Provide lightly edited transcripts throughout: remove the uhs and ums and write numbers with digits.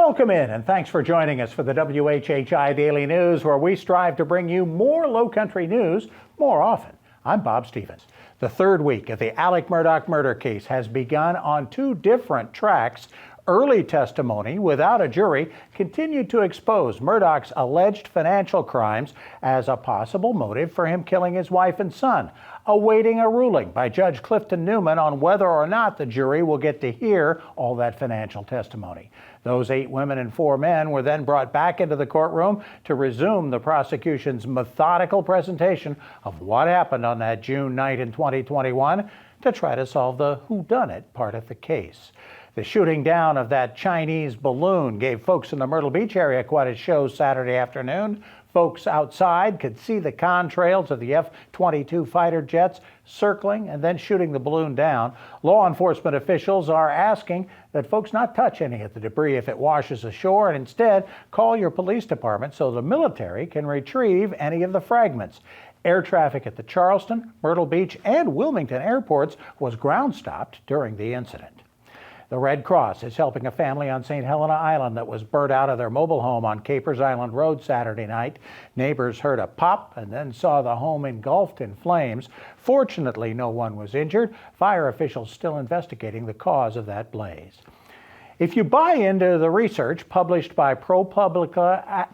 Welcome in, and thanks for joining us for the WHHI Daily News, where we strive to bring you more Lowcountry news more often. I'm Bob Stevens. The third week of the Alec Murdaugh murder case has begun on two different tracks. Early testimony without a jury continued to expose Murdaugh's alleged financial crimes as a possible motive for him killing his wife and son, awaiting a ruling by Judge Clifton Newman on whether or not the jury will get to hear all that financial testimony. Those 8 women and 4 men were then brought back into the courtroom to resume the prosecution's methodical presentation of what happened on that June night in 2021 to try to solve the whodunit part of the case. The shooting down of that Chinese balloon gave folks in the Myrtle Beach area quite a show Saturday afternoon. Folks outside could see the contrails of the F-22 fighter jets circling and then shooting the balloon down. Law enforcement officials are asking that folks not touch any of the debris if it washes ashore, and instead call your police department so the military can retrieve any of the fragments. Air traffic at the Charleston, Myrtle Beach, and Wilmington airports was ground stopped during the incident. The Red Cross is helping a family on St. Helena Island that was burnt out of their mobile home on Capers Island Road Saturday night. Neighbors heard a pop and then saw the home engulfed in flames. Fortunately, no one was injured. Fire officials still investigating the cause of that blaze. If you buy into the research published by ProPublica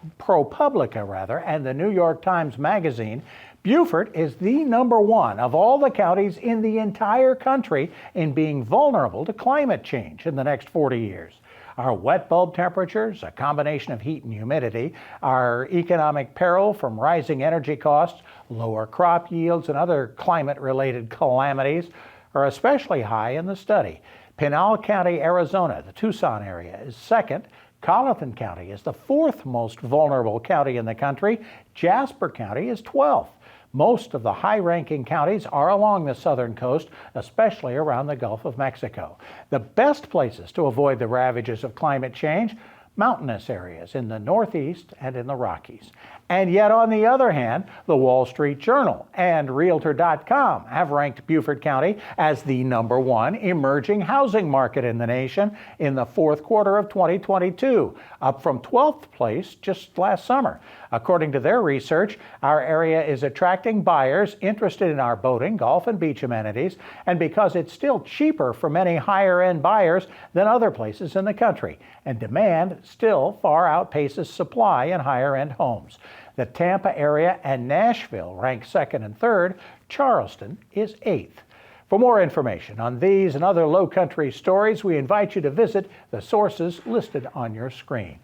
and the New York Times Magazine, Beaufort is the #1 of all the counties in the entire country in being vulnerable to climate change in the next 40 years. Our wet bulb temperatures, a combination of heat and humidity, our economic peril from rising energy costs, lower crop yields, and other climate-related calamities are especially high in the study. Pinal County, Arizona, the Tucson area, is second. Colleton County is the 4th most vulnerable county in the country. Jasper County is 12th. Most of the high-ranking counties are along the southern coast, especially around the Gulf of Mexico. The best places to avoid the ravages of climate change: mountainous areas in the Northeast and in the Rockies. And yet, on the other hand, the Wall Street Journal and Realtor.com have ranked Beaufort County as the #1 emerging housing market in the nation in the 4th quarter of 2022, up from 12th place just last summer. According to their research, our area is attracting buyers interested in our boating, golf, and beach amenities, and because it's still cheaper for many higher-end buyers than other places in the country, and demand still far outpaces supply in higher-end homes. The Tampa area and Nashville rank 2nd and 3rd. Charleston is 8th. For more information on these and other Lowcountry stories, we invite you to visit the sources listed on your screen.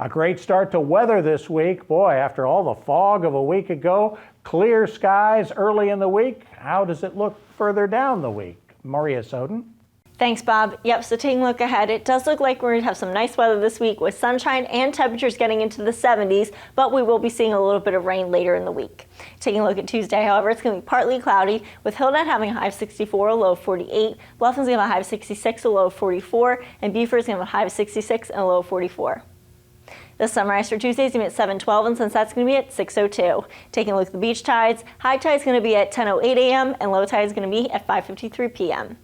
A great start to weather this week. Boy, after all the fog of a week ago, clear skies early in the week. How does it look further down the week? Maria Soden. Thanks, Bob. Yep, so taking a look ahead, it does look like we're going to have some nice weather this week with sunshine and temperatures getting into the 70s, but we will be seeing a little bit of rain later in the week. Taking a look at Tuesday, however, it's going to be partly cloudy, with Hilton having a high of 64, a low of 48, Bluffton's going to have a high of 66, a low of 44, and Beaufort's going to have a high of 66 and a low of 44. The sunrise for Tuesday is going to be at 7:12 and sunset's going to be at 6:02. Taking a look at the beach tides, high tide is going to be at 10:08 a.m. and low tide is going to be at 5:53 p.m.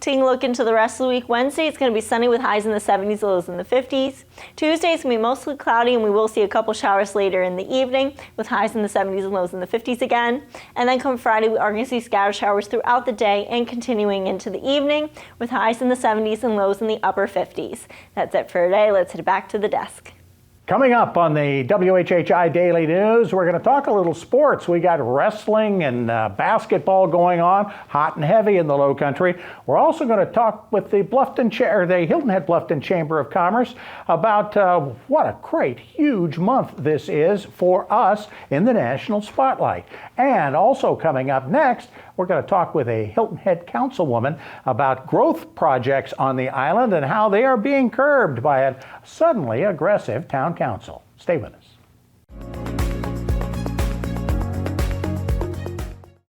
Taking a look into the rest of the week, Wednesday it's going to be sunny with highs in the 70s, lows in the 50s. Tuesday it's going to be mostly cloudy and we will see a couple showers later in the evening with highs in the 70s and lows in the 50s again. And then come Friday we are going to see scattered showers throughout the day and continuing into the evening with highs in the 70s and lows in the upper 50s. That's it for today. Let's head back to the desk. Coming up on the WHHI Daily News, we're going to talk a little sports. We got wrestling and basketball going on, hot and heavy in the Lowcountry. We're also going to talk with the Hilton Head Bluffton Chamber of Commerce about what a great, huge month this is for us in the national spotlight. And also coming up next, we're going to talk with a Hilton Head councilwoman about growth projects on the island and how they are being curbed by a suddenly aggressive town council. Stay with us.